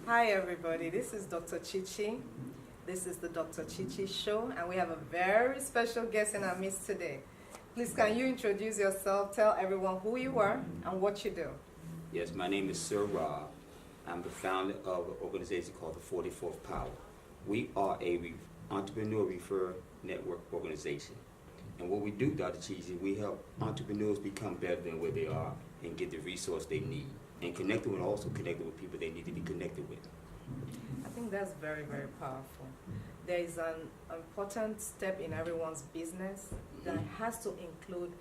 Hi everybody, this is Dr. Chichi. This is the Dr. Chichi Show, and we have a very special guest in our midst today. Please, can you introduce yourself, tell everyone who you are and what you do? Yes, my name is Sir Rob. I'm the founder of an organization called the 44th Power. We are a entrepreneur refer network organization. And what we do, Dr. Cheesy, we help entrepreneurs become better than where they are and get the resource they need. And connected with also connected with people they need to be connected with. I think that's very, very powerful. There is an important step in everyone's business that has to include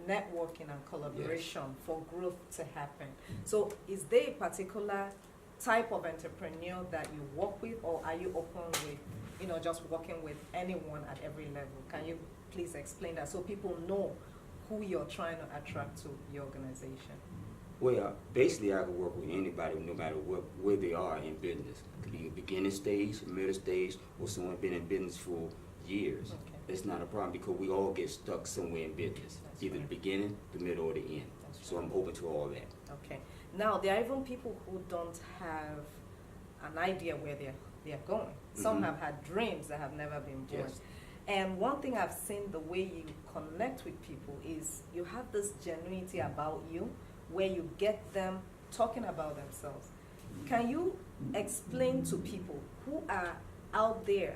networking and collaboration for growth to happen. So is there a particular type of entrepreneur that you work with, or are you open with, just working with anyone at every level? Can you please explain that so people know who you're trying to attract to your organization? Well, basically I can work with anybody no matter where they are in business. It could be a beginning stage, middle stage, or someone been in business for years. Okay. It's not a problem because we all get stuck somewhere in business, That's either right. the beginning, the middle, or the end. That's So right. I'm open to all that. Okay. Now, there are even people who don't have an idea where they're going. Some Mhm. have had dreams that have never been born. Yes. And one thing I've seen, the way you connect with people is you have this genuinity about you where you get them talking about themselves. Can you explain to people who are out there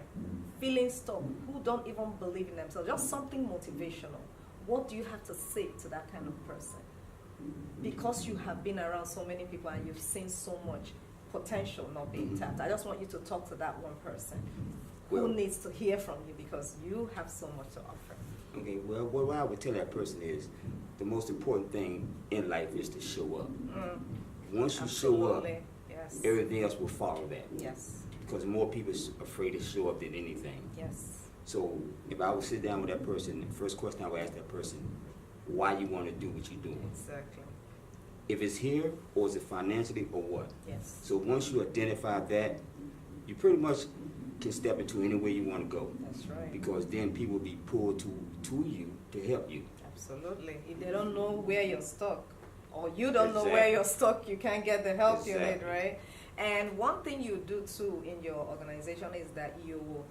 feeling stuck, who don't even believe in themselves, just something motivational? What do you have to say to that kind of person? Because you have been around so many people and you've seen so much potential not being tapped. I just want you to talk to that one person who Well- needs to hear from you because you have so much to offer. Okay, well, what I would tell that person is the most important thing in life is to show up. Once you show up, Absolutely. Yes. everything else will follow that. Yes. Because more people are afraid to show up than anything. Yes. So if I would sit down with that person, the first question I would ask that person, why you want to do what you're doing? Exactly. If it's here, or is it financially, or what? Yes. So once you identify that, you pretty much can step into anywhere you want to go. That's right. Because then people will be pulled to you to help you. Absolutely. If they don't know where you're stuck, or you don't know where Exactly. you're stuck, you can't get the help you need, Exactly. right? And one thing you do too in your organization is that you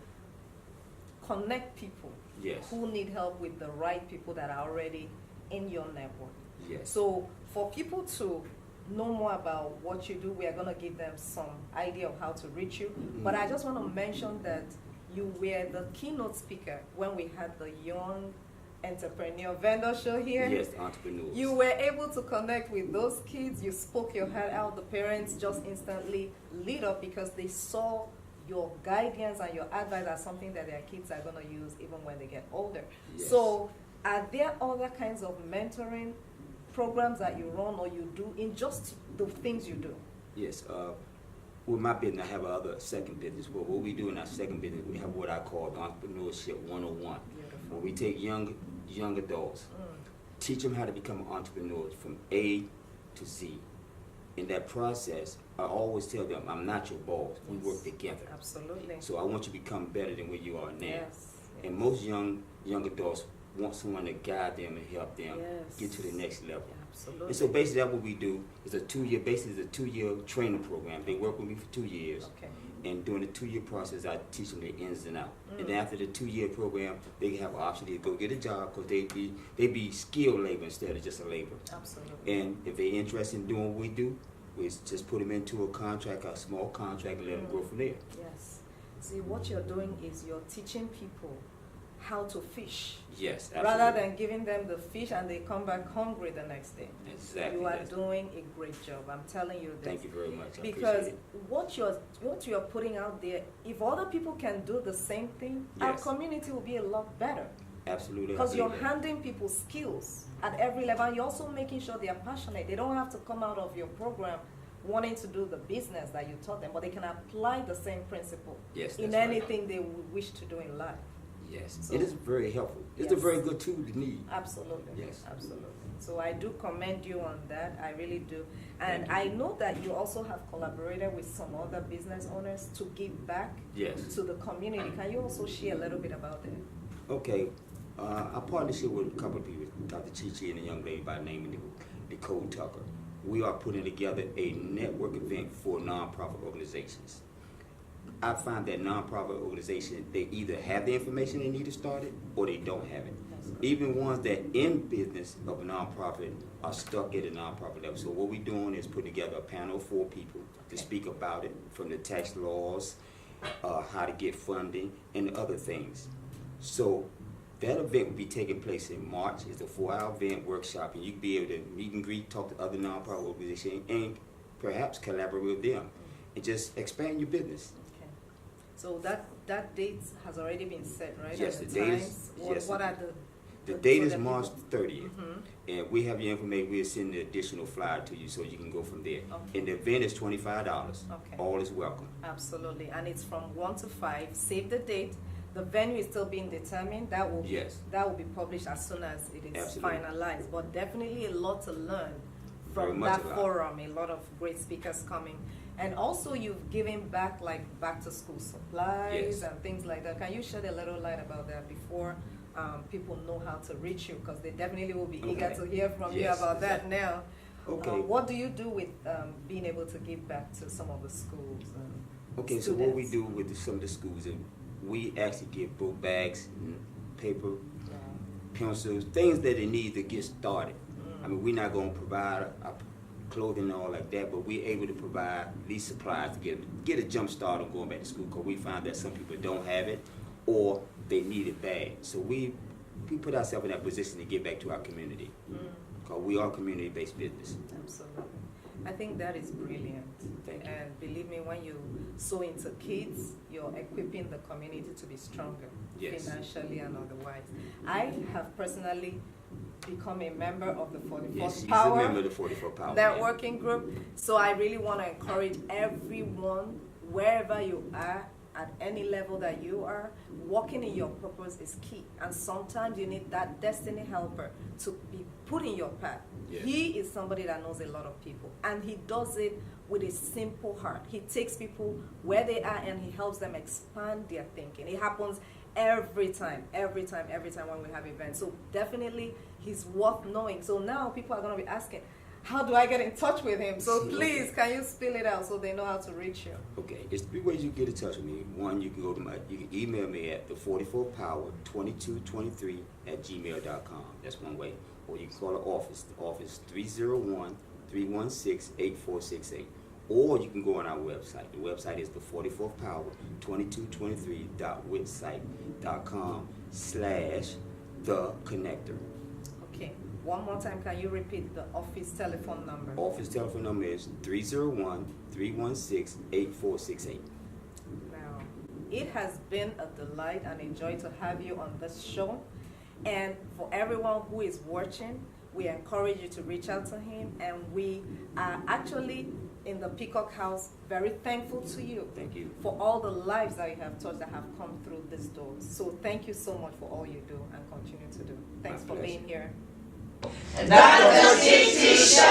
connect people Yes. who need help with the right people that are already in your network. Yes. So for people to know more about what you do, we are going to give them some idea of how to reach you. But I just want to mention that you were the keynote speaker when we had the Young Entrepreneur Vendor Show here. Yes, entrepreneurs. You were able to connect with those kids. You spoke your heart out. The parents just instantly lit up because they saw your guidance and your advice as something that their kids are going to use even when they get older. Yes. So are there other kinds of mentoring programs that you run or you do in just the things you do? Yes. With my business, I have another second business. Well, what we do in our second business, we have what I call Entrepreneurship 101. Beautiful. Where we take young adults, teach them how to become an entrepreneur from A to Z. In that process, I always tell them, I'm not your boss. We work together. Absolutely. So I want you to become better than where you are now. Yes. And most young adults want someone to guide them and help them Yes. get to the next level. Absolutely. And so basically that's what we do. It's a 2-year training program. They work with me for 2 years. Okay. And during the 2-year process, I teach them the ins and outs. And then after the 2-year program, they have an option to go get a job because they be skilled labor instead of just a labor. Absolutely. And if they're interested in doing what we do, we just put them into a contract, a small contract, and let them grow from there. Yes. See, what you're doing is you're teaching people how to fish. Yes, Rather absolutely. than giving them the fish and they come back hungry the next day. Exactly. You are Yes. doing a great job. I'm telling you this. Thank you very much. I Because appreciate what you're putting out there, if other people can do the same thing, our Yes. community will be a lot better. it. Absolutely. I Because you're believe that. handing people skills at every level. And you're also making sure they are passionate. They don't have to come out of your program wanting to do the business that you taught them, but they can apply the same principle Yes, in that's right. anything they would wish to do in life. Yes, So- it is very helpful. It's a Yes. very good tool to need. Absolutely. Yes. Absolutely. So I do commend you on that. I really do. And Thank you. I know that you also have collaborated with some other business owners to give back Yes. to the community. Can you also share a little bit about that? Okay, our partnership with a couple of people, Dr. Chichi and a young lady by the name of Nicole Tucker. We are putting together a network event for nonprofit organizations. I find that nonprofit organizations, they either have the information they need to start it or they don't have it. That's right. Even ones that in business of a nonprofit are stuck at a nonprofit level. So what we're doing is putting together a panel of 4 people to Okay. speak about it, from the tax laws, how to get funding, and other things. So that event will be taking place in March. It's a 4-hour event workshop, and you can be able to meet and greet, talk to other nonprofit organizations, and perhaps collaborate with them, and just expand your business. Okay. So that date has already been set, right? Yes, And the date is- times? yes. What are The date for is the March people? 30th, Mhm. and we have your information. We'll send the additional flyer to you so you can go from there. Okay. And the event is $25. Okay. All is welcome. Absolutely. And it's from 1 to 5. Save the date. The venue is still being determined. That will Yes. be published as soon as it is Absolutely. finalized. But definitely a lot to learn Very from much that a lot. forum. A lot of great speakers coming. And also you've given back like back to school supplies Yes. and things like that. Can you shed a little light about that before people know how to reach you? Because they definitely will be eager Okay. to hear from you Yes, about that exactly. now. Okay. What do you do with being able to give back to some of the schools? Okay, so what we students? do with some of the schools is we actually give book bags, paper, pencils, things that they need to get started. I mean, we're not going to provide clothing and all like that, but we're able to provide these supplies to get a jump start on going back to school, because we find that some people don't have it or they need it bad. So we put ourselves in that position to give back to our community, because we are a community-based business. Absolutely. I think that is brilliant. Thank you. And believe me, when you sow into kids, you're equipping the community to be stronger, Yes. financially and otherwise. I have personally become a member of the 44th Yes, she's a Power member of the 44 Power. networking group. So I really want to encourage everyone, wherever you are, at any level that you are, walking in your purpose is key. And sometimes you need that destiny helper to be put in your path. Yes. He is somebody that knows a lot of people, and he does it with a simple heart. He takes people where they are and he helps them expand their thinking. It happens every time when we have events. So definitely he's worth knowing. So now people are going to be asking, how do I get in touch with him? So please, can you spill it out so they know how to reach you? Okay, there's 3 ways you can get in touch with me. One, you can go to you can email me at the44power2223@gmail.com. That's one way. Or you can call the office. The office 301-316-8468. Or you can go on our website. The website is the44power2223.witsite.com/theconnector. Okay. One more time, can you repeat the office telephone number? Office telephone number is 301-316-8468. Now, it has been a delight and a joy to have you on this show. And for everyone who is watching, we encourage you to reach out to him. And we are actually in the Peacock House very thankful to you Thank you. for all the lives that you have touched that have come through these doors. So thank you so much for all you do and continue to do. Thanks My for pleasure. being here. Dr. Chichi Show!